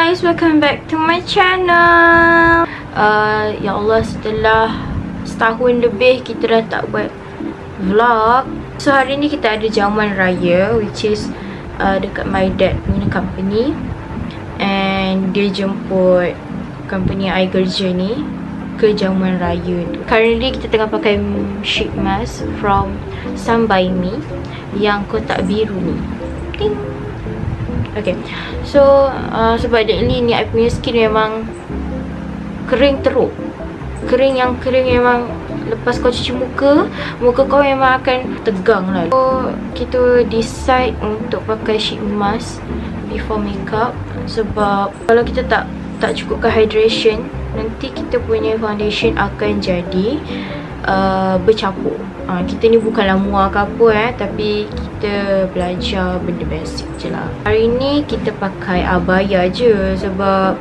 guys, welcome back to my channel. Ya Allah, setelah setahun lebih kita dah tak buat vlog. So hari ni kita ada jamuan raya, which is dekat my dad punya company. And dia jemput company I kerja ni ke jamuan raya tu. Currently kita tengah pakai sheet mask from Sun By Me yang kotak biru ni. Ting. Okay, so sebab lately ni I punya skin memang kering teruk. Kering memang lepas kau cuci muka kau memang akan tegang lah. So kita decide untuk pakai sheet mask before makeup. Sebab kalau kita tak cukupkan hydration, nanti kita punya foundation akan jadi bercampur. Kita ni bukanlah muar ke apa tapi kita belajar benda basic je lah. Hari ni kita pakai abaya je sebab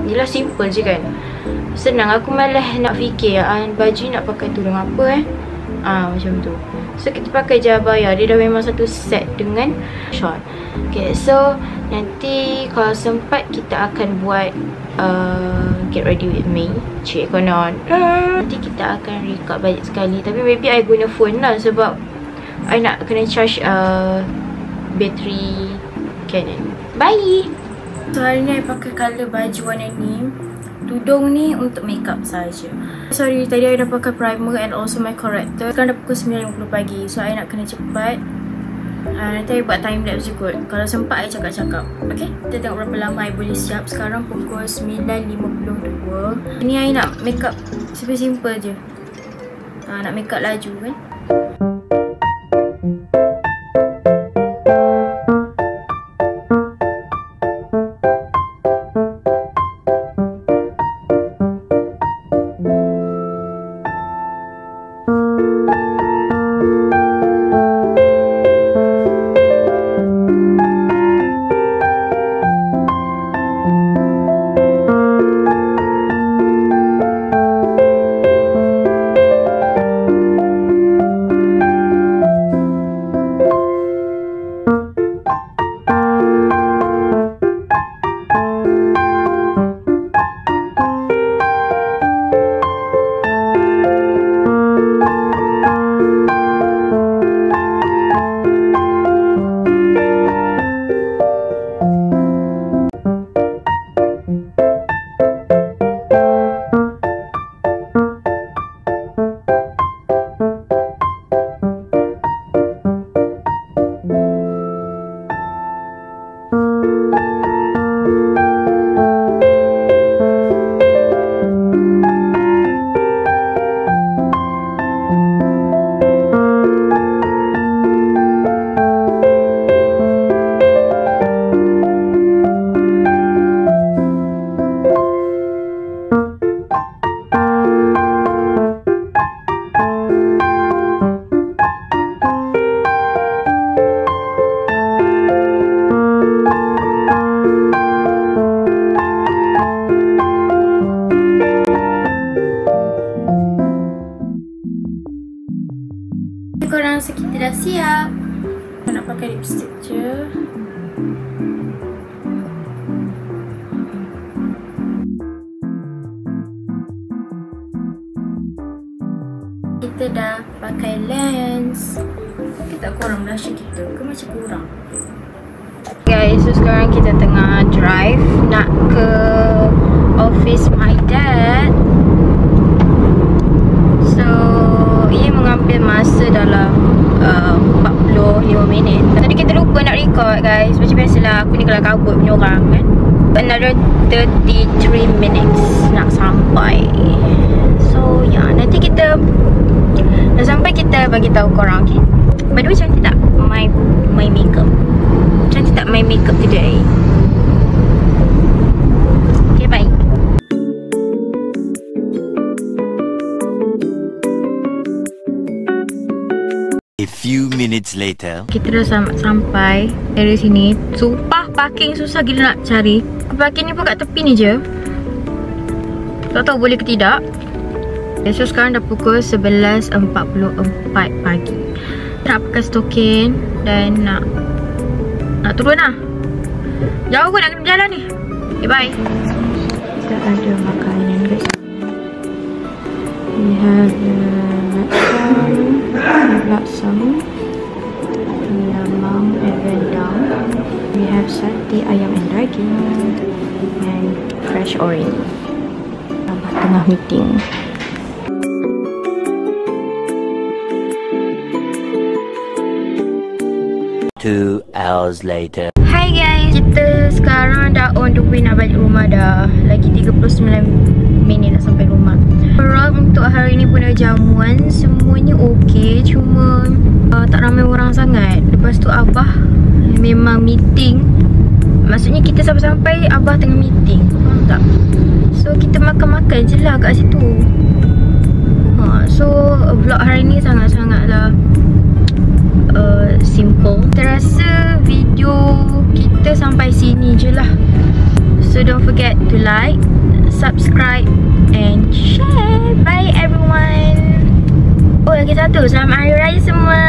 yelah simple je kan. Senang, aku malah nak fikir baju nak pakai tudung apa macam tu. So kita pakai je abaya, dia dah memang satu set dengan short. Okay, so nanti kalau sempat kita akan buat get ready with me, cik konon. Nanti kita akan record banyak sekali, tapi maybe I guna phone lah sebab I nak kena charge bateri Canon. Bye. So hari ni I pakai colour baju warna ni. Tudung ni untuk makeup saja. Sorry, tadi I dah pakai primer and also my corrector. Sekarang dah pukul 9.50 pagi, so I nak kena cepat. Nanti I buat time lapse je kot. Kalau sempat I cakap-cakap. Okay, kita tengok berapa lama I boleh siap. Sekarang pukul 9.52. Ni I nak makeup simple je. Nak makeup laju kan. Korang rasa kita dah siap. Nak pakai lipstick je. Kita dah pakai lens. Kita kurang blusher kita ke macam kurang? Guys, so sekarang kita tengah drive nak ke office my dad. So ia mengambil masa dalam 45 minit. Tadi kita lupa nak record guys. Macam biasalah, aku ni kalau kabut punya orang kan. Another 33 minutes nak sampai. So ya, nanti kita dah sampai, kita bagi tahu korang, okay? By the way, cantik tak my makeup? Cantik tak my makeup today? Okay, bye. A few minutes later. Kita dah sampai dari sini. Sumpah parking susah gila nak cari. Parking ni pun kat tepi ni je. Tak tahu boleh ke tidak. So sekarang dah pukul 11.44 pagi. Nak pakai stokin dan nak turun lah. Jauh kot nak kena berjalan ni. Okay, bye. Kita ada makanan guys. We have laksam, lamang and rendang. We have sate ayam and daging and fresh orange. Abah tengah meeting. Two hours later. Hi guys, kita sekarang dah on the way nak balik rumah dah. Lagi 39 minit nak sampai rumah. Overall untuk hari ni pun ada jamuan, semuanya okey, cuma tak ramai orang sangat. Lepas tu Abah memang meeting. Maksudnya kita sampai-sampai Abah tengah meeting. Faham tak? So kita makan-makan je lah kat situ. So vlog hari ni sangat-sangatlah simple. Terasa video kita sampai sini je lah. So don't forget to like, subscribe and share. Bye everyone. Oh, lagi satu, selamat Hari Raya semua.